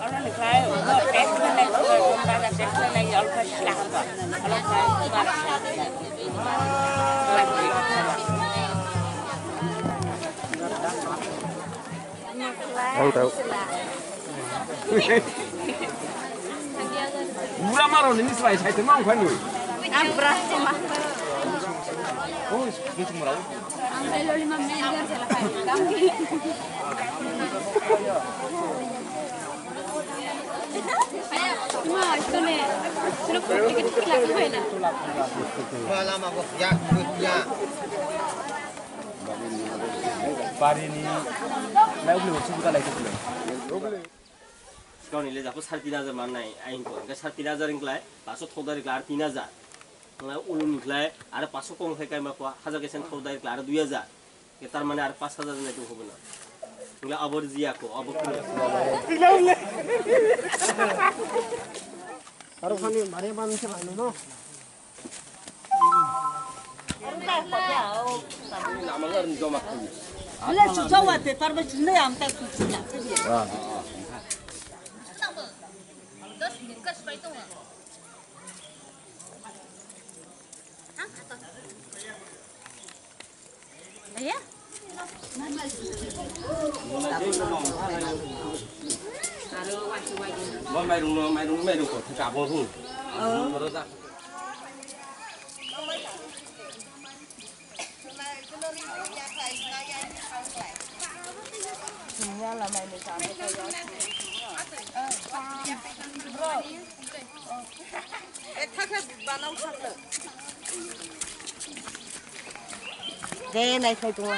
Orang diklaim, tes mengenai lembaga tes mengenai alfa silakan pak. Kalau saya Ang tahu. Murah marah ini selai saya temang kan ni. beras cuma. Oh, itu murah. Ambil 5 miliar silakan. Cuma itu nih, suruh dikit-dikit lagi mana? Lama kok ya, ya. Pari ni, मैं उगले बच्चों का लाइक उगले. Kau ni le, aku 3,000 mana ni, aing kau. Kalau 3,000 ingklay, pasok thoda ingklay 3,000. Kalau ulun ingklay, ada pasok kong hekai makwa, hajar kesen thoda ingklay 2,000. Ketar mana ada 5,000 ni tu hubungan. Ingklay abor zia ko, abor tu. Taruh kami, mari mana sih mana no? Nama ngar ni jom aku. Bila susah wate, parba cunda yang tak susah. Ayah? Mai rung ko, tak abor pun. Baru tak. Deh, naik saya tunggu.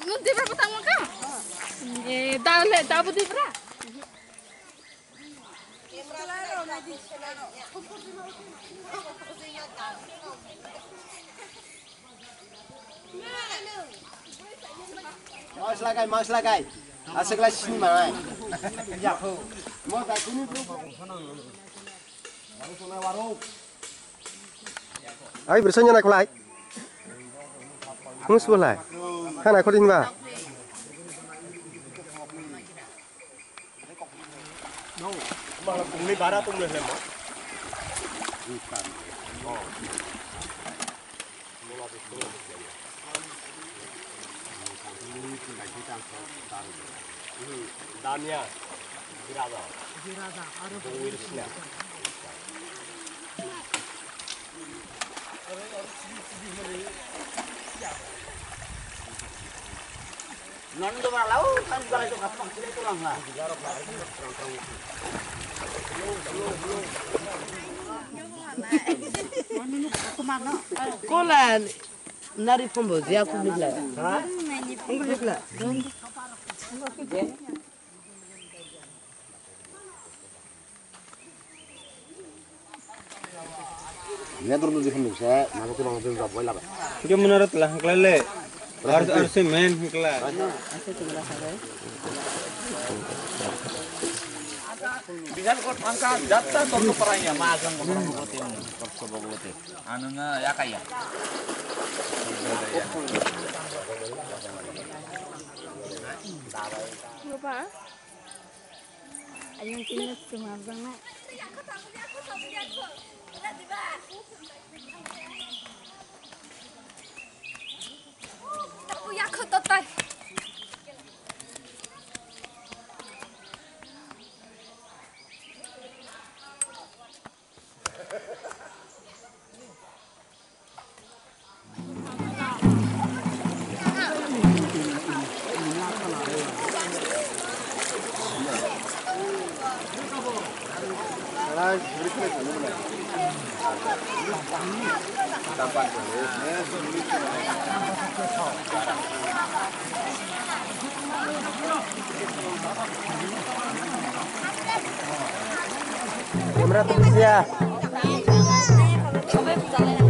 Nanti berapa tanggung kau? Dah putih berapa? Mas lagai. Asal kelas sini mana? Ya, mau tak sini tu? Ai bersanya nak kulai. Mus boleh. Kan aku din ba? Malah pungli bara tu boleh lemo. Dania, Girada. Nondo malau kan kalau itu kapang sila itu lang lah. Kola nari pombo dia aku bila. Aku bila. Ini turun di sini saya, nak tu orang tu tak boleh lah. Kita menurut lah, kelele. Harus main kelas. Bisa kok angkat data untuk perangnya magang ke Bogote. Anu na ya kaya. Apa? Ayam tinggal semua banget. Aku ya kau totai. Kamera terus ya. Coba jalan.